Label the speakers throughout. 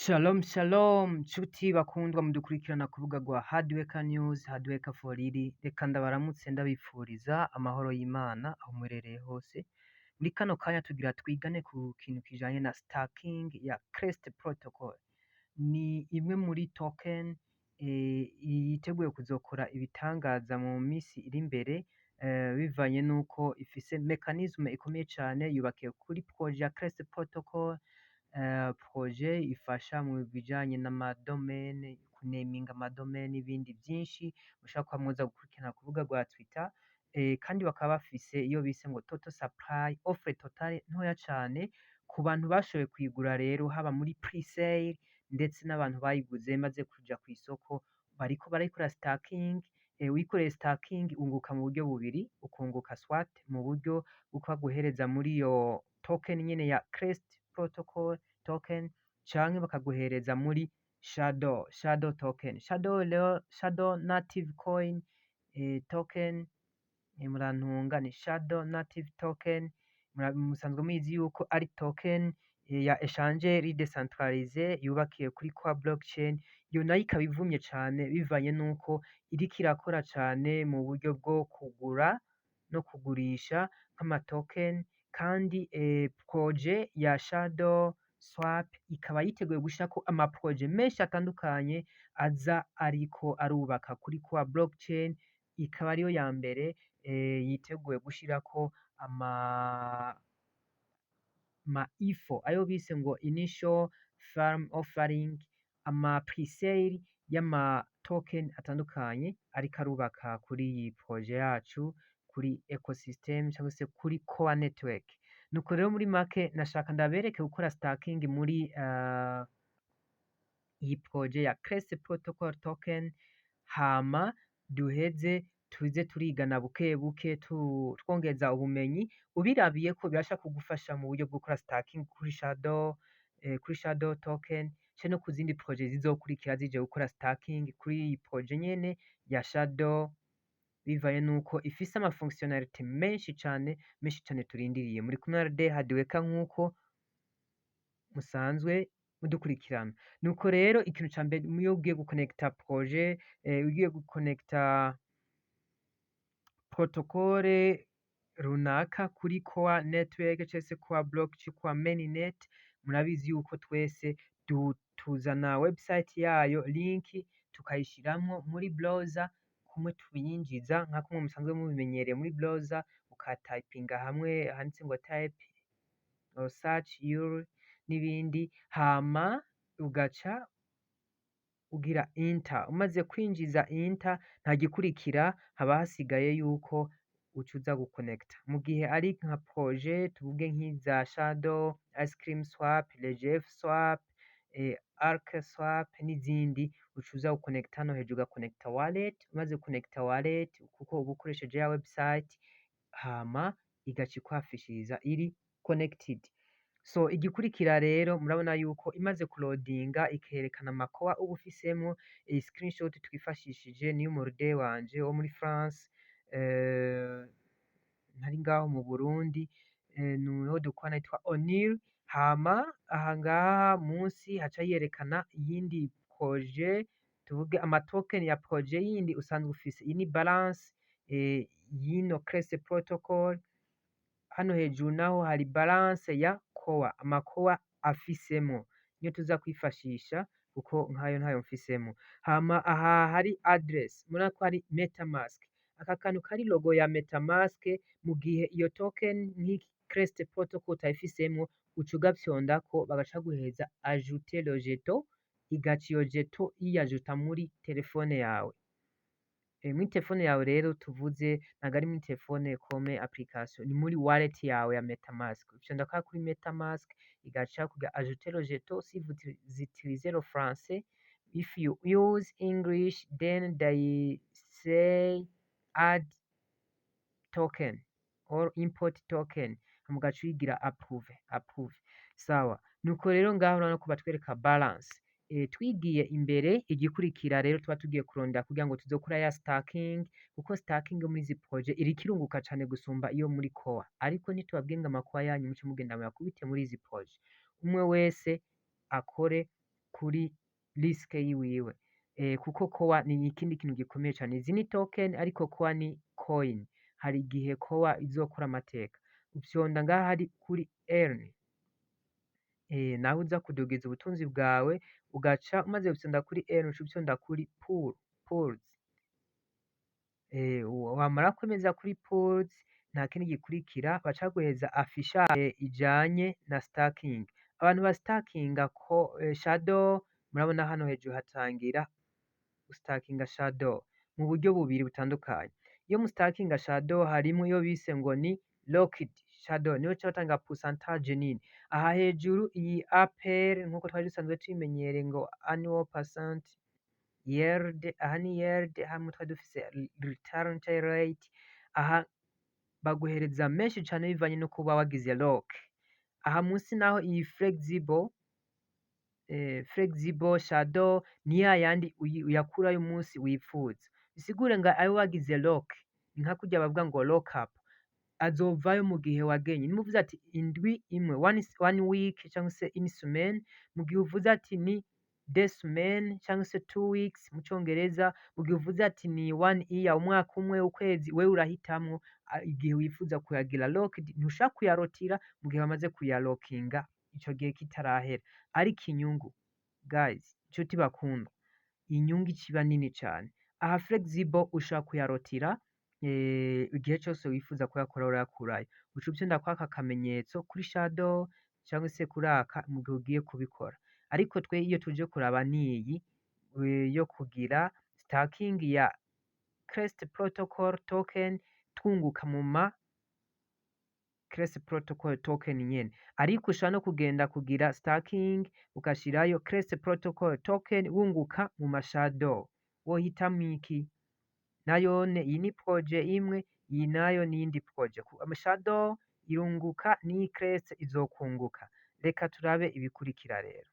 Speaker 1: Shalom shalom nshuti bakundwa mudukurikirana ku rubuga rwa Hardworker News, Hardworker for Riri. Reka ndabaramutse ndabifuriza amahoro y'Imana aho muherereye hose. Muri kano kanya tugira twigane ku kintu kijanye na stacking ya Crest Protocol. Ni imwe muri token yiteguye kuzokora ibitangaza mu misi iri imbere, bivanye nuko ifise mechanisme ikomeye cane, yubakiye kuri projet ya Crest Protocol. Projet ifasha mu bijanye n'amadomene, kuneminga amadomene n'ibindi byinshi mushobora kuba muza gukurikirana ku rubuga rwa Twitter. Kandi bakaba bafise iyo bise ngo total supply, offre totale ntoya cane ku bantu bashoboye kuyigura rero, haba muri pre-sale ndetse n'abantu bayiguze maze kuja ku isoko bariko barayikora stacking. Uyikoreye stacking unguka mu buryo bubiri, ukunguka swat mu buryo bwo guhereza muri iyo token nyene ya Crest Protocol Token, canke bakaguhereza muri shadow token, shadow native coin token. Murantunga, ni shadow native token. Musanzwe muzi yuko ari token ya échangeur decentralisé yubakiye kuri kwa blockchain. Iyo nayo ikaba ivumye cane bivanye nuko iriko irakora cane mu buryo bwo kugura no kugurisha nk'amatoken. Kandi projet ya shadow swap ikaba yiteguye gushirako amaprojet menshi atandukanye aza ariko arubaka kuri kwa blockchain. Ikaba ariyo ya mbere yiteguye gushirako ama ifo ayo bise ngo initial farm offering, ama pre-sale y'ama token atandukanye ariko arubaka kuri iyi projet yacu, kuri ecosystem cyangwa se kuri core network. Nuko rero muri make nashaka ndabereke gukora stacking muri iyi projet ya Crest Protocol Token, hama duheze tuze turigana buke buke twongeza ubumenyi. Ubirabiye ko birasha kugufasha mu buryo bwo gukora stacking kuri shadow token, cyo no ku zindi projet zizokurikira zije gukora stacking kuri iyi projet nyene ya shadow, bivanye nuko ifise ama fonctionnalité menshi cane turindiriye. Muri kumwe na de Hardworker nk'uko musanzwe mudukurikirana. Nuko rero ikintu ca mbere iyo ugiye guconnecta projet, ugiye guconnecta protocole runaka kuri core network cyangwa se core blockchain, core mainnet, murabizi yuko twese tuzana website yayo link tukayishiramwo muri browser, kumwe tubiyinjiza nka kumwe musanzwe mubimenyereye muri browser, ukatypinga hamwe handitse ngo type or search URL n'ibindi, hama ugaca ugira enter. Umaze kwinjiza enter, nta gikurikira haba hasigaye yuko ucuza guconnecta. Mu gihe ari nka projet tuvuge nk'iza shadow, ice cream swap, legef swap, arc swap n'izindi, ucuza guconnecta hano hejuru ugaconnecta wallet. Umaze connecta wallet kuko uba ukoresheje ya website, hama igaca ikwafishiriza iri connected. So igikurikira rero murabona yuko imaze kulodinga ikerekana amakoa uba ufisemo. Screenshot twifashishije niyo umurde wanje wo muri France, ntari ngaho mu Burundi, niho dukora yitwa Onil. Hama ahangaha munsi haca yerekana iyindi projet, tuvuge amatoken ya projet yindi usanzwe ufise. Iyi ni balance yino Crest Protocol. Hano hejuru naho hari balance ya core, amakoa afisemo niyo tuza kwifashisha kuko nkayo ntayo mfisemo. Hama aha hari address, murabona ko hari metamask, aka kantu kari logo ya metamask. Mu gihe iyo token nk'iki Crest Protocol utayifisemo, uca ugafyondako bagaca guheza ajouter le jeton, igaca iyo jeton iyajuta muri telefone yawe. Muri telefone yawe rero tuvuze ntago ari muri telefone comme application, ni muri wallet yawe ya metamask. Ufyonda kuri metamask igaca kugira ajouter le jeton. Si vous utilisez le français, if you use English, then they say add token or import token, mugaca uyigira approve. Sawa, nuko rero ngaho urabona ko batwereka balance. Twigiye imbere, igikurikira rero tuba tugiye kurondera kugira ngo tuzokora ya stacking, kuko stacking muri izi projet iriko irunguka cane gusumba iyo muri core. Ariko ntitubabwiye ngo amakoa yanyu muce mugenda muyakubite muri izi projet, umwe wese akore kuri risike yiwiwe. Kuko kowa ni ikindi kintu gikomeye cane. Izi ni token ariko kowa ni coin. Hari igihe kowa izokora amateka. Ufyonda ngaha hari kuri earn. Naho uza kudugiza ubutunzi bwawe, ugaca umaze gufyonda kuri earn uca ufyonda kuri pools. Wamara kwemeza kuri pools, nta kindi gikurikira baca baguhereza affichage ijanye na staking. Abantu ba stakinga shadow, murabona hano hejuru hatangira gustakinga shadow mu buryo bubiri butandukanye. Iyo mustakinga shadow harimwo iyo bise ngo ni locked shadow, niyo ca batanga pourcentage nini. Aha hejuru iyi APR nkuko twari dusanzwe tubimenyereye ngo annual percent yield, aha ni yield, hamwe twari dufise return rate. Aha baguhereza menshi cane bivanye no kuba wagize lock. Aha munsi naho iyi flexible shadow ni yayandi uyakurayo umunsi wipfuza. Bisigure ngo ayo wagize lock, nka kurya bavuga ngo lock up, azovayo mu gihe wagenye. Nimuvuze ati indwi imwe, one week cyangwa se une semaine, mu gihe uvuze ati ni deux semaines cyangwa se 2 weeks mu Congereza, mu gihe uvuze ati ni 1 year, umwaka umwe, ukwezi, wewe urahitamwo igihe wifuza kuyagira locked. Ntushaka kuyarotira mu gihe bamaze kuyalokinga ico gihe kitarahera. Ariko inyungu guys, nshuti bakundwa, inyungu iciba nini cane. Aha flexible ushaka kuyarotira igihe cyose wifuza kuyakora urayakurayo. Uca ufyonda kwaka kamenyetso kuri shadow cyangwa se kuri aka mu gihe ugiye kubikora. Ariko twe iyo tuje kuraba niyi yo kugira staking ya Crest Protocol Token, twunguka mu ma Crest Protocol Token nyene. Ariko ushaka no kugenda kugira staking ukashirayo Crest Protocol Token wunguka mu ma shadow. Wohitamwo iki? Nayone iyi ni projet imwe, iyi nayo n'iyindi projet. Ama shadow irunguka n'iyi Crest izokunguka. Reka turabe ibikurikira rero.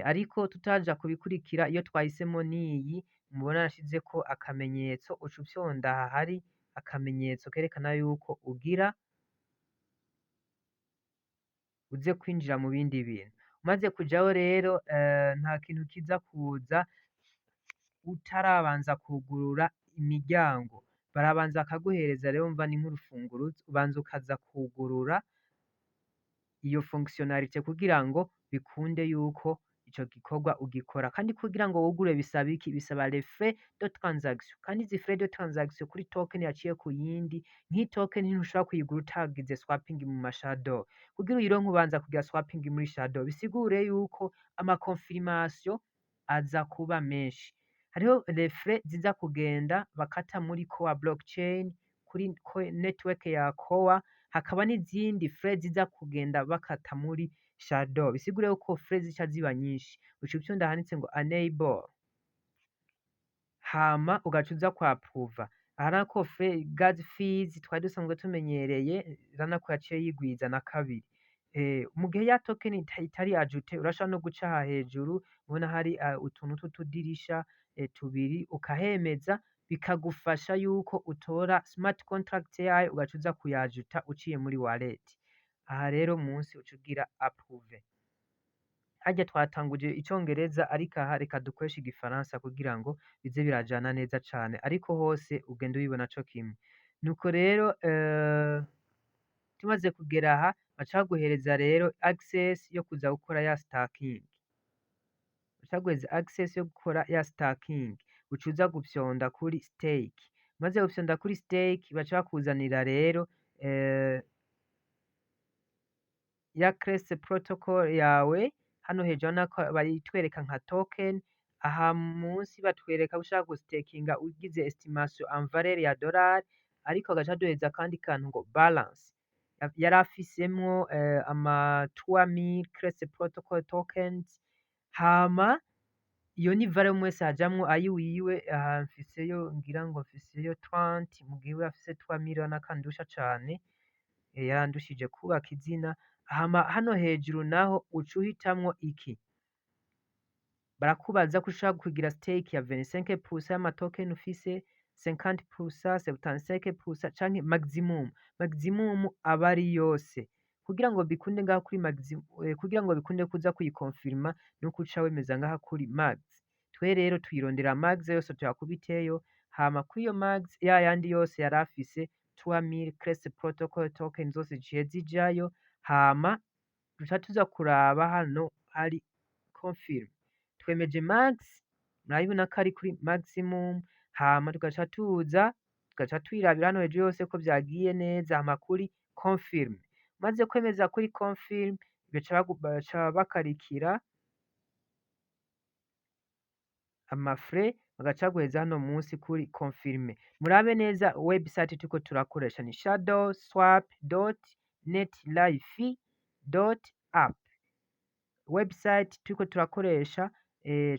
Speaker 1: Ariko tutaja kubikurikira, iyo twahisemo niyi mubona nashizeko akamenyetso, uca ufyonda aha hari akamenyetso kerekana yuko ugira uze kwinjira mu bindi bintu. Umaze kujaho rero nta kintu kiza kuza utarabanza kugurura imiryango. Barabanza bakaguhereza rero mva ni nk'urufunguruzo, ubanza ukaza kugurura iyo fonctionnalité kugira ngo bikunde yuko ico gikorwa ugikora. Kandi kugira ngo wugure bisaba iki? Bisaba les frais de transaction. Kandi izi frais de transaction kuri token yaciye ku yindi, nk'iyi token ntushobora kuyigura utagize swapping mu ma shadow. Kugira uyironke ubanza kugira swapping muri shadow. Bisigure yuko ama confirmation aza kuba menshi. Hariho les frais ziza kugenda bakata muri core blockchain, kuri network ya core, hakaba n'izindi frais ziza kugenda bakata muri shadow. Bisigure yuko frais zica ziba nyinshi. Uca ufyonda handitse ngo enable, hama ugaca uza kwa approve. Aha nako gas fees twari dusanzwe tumenyereye, urabona ko yaciye yigwiza na kabiri. Mu gihe ya token itari ajute, urashobora no guca aha hejuru, ubona hari utuntu tw'utudirisha tubiri, ukahemeza bikagufasha yuko utora smart contract yayo ugaca uza kuyajuta uciye muri wallet. Aha rero munsi uca ugira approve. Harya twatanguje icongereza, ariko aha reka dukoreshe igifaransa kugira ngo bize birajana neza cane, ariko hose ugenda ubibona co kimwe. Nuko rero tumaze kugera aha baca baguhereza rero access yo kuza gukora ya staking. Baca baguhereza access yo gukora ya staking. Uca uza gufyonda kuri stake. Maze gufyonda kuri stake baca bakuzanira rero ya Crest Protocol yawe. Hano hejuru nako bayitwereka nka token. Aha munsi batwereka ushaka gustakinga ugize estimation en valeur ya dollar, ariko agaca aduhereza kandi kantu ngo balance. Yari afisemwo ama 3000 Crest Protocol tokens. Hama iyo ni valeur mwese hajamwo ayiwiwe. Aha mfiseyo ngira ngo mfiseyo 30, mu gihe we afise 3000 nakandusha cane. Yarandushije kubaka izina. Hama hano hejuru naho uca uhitamwo iki? Barakubaza ko ushaka kugira stake ya 25% y'amatoken ufise, 50%, 75% canke maximum. Maximum aba ari yose. kugira ngo bikunde ngaha kuri kugira ngo bikunde kuza kuyikonfirma nuko uca wemeza ngaha kuri max. Twe rero tuyirondera max yose tuyakubiteyo, hama kuri iyo max ya yandi yose yari afise 3000 Crest Protocol Token zose ziciye zijayo, hama duca tuza kuraba hano hari confirm. Twemeje max, murabibona ko ari kuri maximum, hama tugaca twirabira hano hejuru yose ko vyagiye neza, hama kuri confirm. Maze kwemeza kuri confirm, baca bakarikira amafre, bagaca baguheza hano munsi kuri confirme. Murabe neza website turiko turakoresha ni shadowswap.netlife.app. Website turiko turakoresha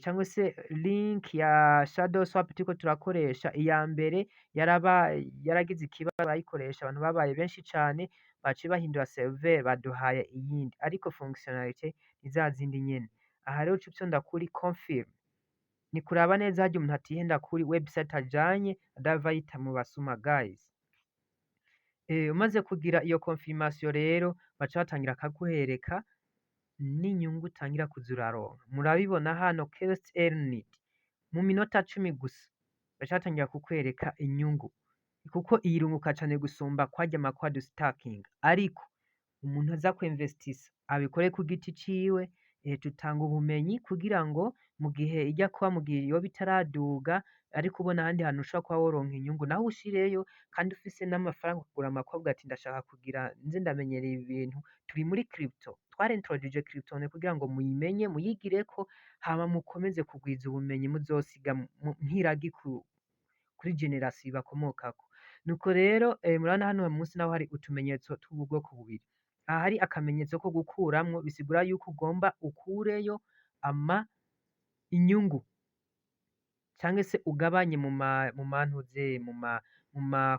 Speaker 1: cyangwa se link ya shadowswap turiko turakoresha, iya mbere yaragize ikibazo bayikoresha abantu babaye benshi cane, baciye bahindura server baduhaye iyindi, ariko fonctionnalité ni za zindi nyene. Aha rero uca uvyonda kuri confirm, ni kuraba neza harya umuntu atihenda kuri website ajanye adava yita mu basuma guys. Umaze kugira iyo confirmation rero baca batangira kaguhereka n'inyungu utangira kuza uraronka. Murabibona hano Crest earned mu minota 10 gusa baca batangira kukwereka inyungu, kuko iyirunguka cane gusumba kwarya makwa dustaking, ariko umuntu aza kwinvestisa abikore ku giti ciwe. Tutanga ubumenyi kugira ngo mu gihe ijya kuba mu gihe yoba itaraduga, ariko ubona ahandi hantu ushobora kuba woronka inyungu, nawe ushireyo kandi ufise n'amafaranga kugura amakobwa ati ndashaka kugira nze ndamenyereye ibintu. Turi muri crypto, twarintroduce crypto kugira ngo muyimenye muyigireko, hama mukomeze kugwiza ubumenyi muzosiga nk'iragi kuri generation bakomokako. Nuko rero murabona hano munsi naho hari utumenyetso tw'ubwoko bubiri. Aha hari akamenyetso ko gukuramwo, bisigura yuko ugomba ukureyo inyungu cyangwa se ugabanye mu ma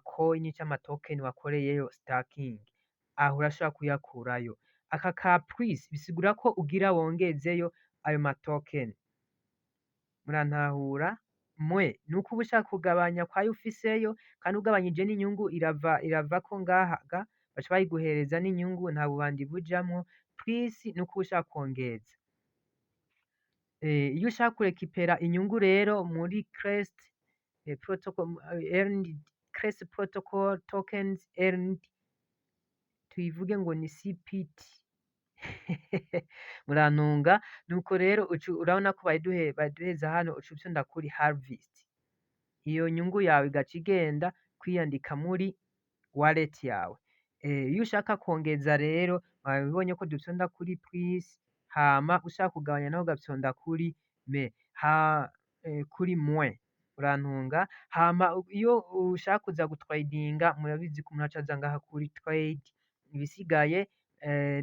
Speaker 1: coin cyangwa token wakoreyeyo staking, aho urashobora kuyakurayo. Aka ka plus bisigura ko ugira wongezeyo ayo ma token. Murantahura? Nuko uba ushaka kugabanya kwayo ufiseyo, kandi ugabanyije n'inyungu irava ko ngaha baca bayiguhereza n'inyungu, nta bubandi bujamwo. Plus nuko uba ushaka kwongeza. Iyo ushaka kurekipera inyungu rero muri Crest Protocol earned, Crest Protocol Tokens earned, tuyivuge ngo ni CPT. Murantunga. Nuko rero urabona ko baduheza hano, uca uvyonda kuri harvest. Iyo nyungu yawe igaca igenda kwiyandika muri wallet yawe. Iyo ushaka kwongeza rero, wabibonye ko dufyonda kuri plus, hama ushaka kugabanya naho ugafyonda kuri kuri moins. Urantunga. Hama iyo ushaka kuza gutradinga, murabizi ko umuntu aca aza ngaha kuri trade. Ibisigaye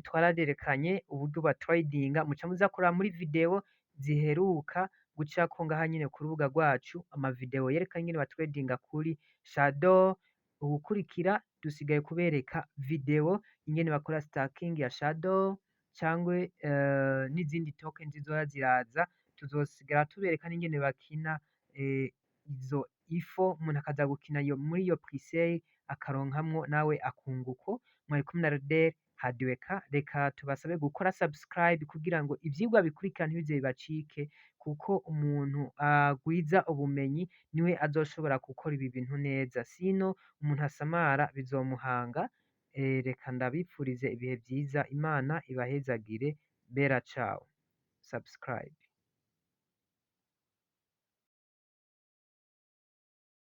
Speaker 1: twaraderekanye uburyo ba tradinga, muca muza kuraba muri video ziheruka gucako ngaha nyine ku rubuga rwacu, amavideo yerekana ingene batradinga kuri shadow. Ubukurikira dusigaye kubereka video ingene bakora staking ya shadow, cyangwe n'izindi token zizoza ziraza, tuzosigara tubereka n'ingene bakina izo ifo, umuntu akaza gukina muri iyo pre-sale akaronkamwo nawe akunguko. Mwari kumwe na Rodel Hardworker. Reka tubasabe gukora subscribe kugira ngo ivyigwa bikurikira ntibize bibacike, kuko umuntu agwiza ubumenyi niwe azoshobora gukora ibi bintu neza, sino umuntu asamara bizomuhanga. Reka ndabipfurize ibihe vyiza, Imana ibahezagire. Bera ciao. Subscribe.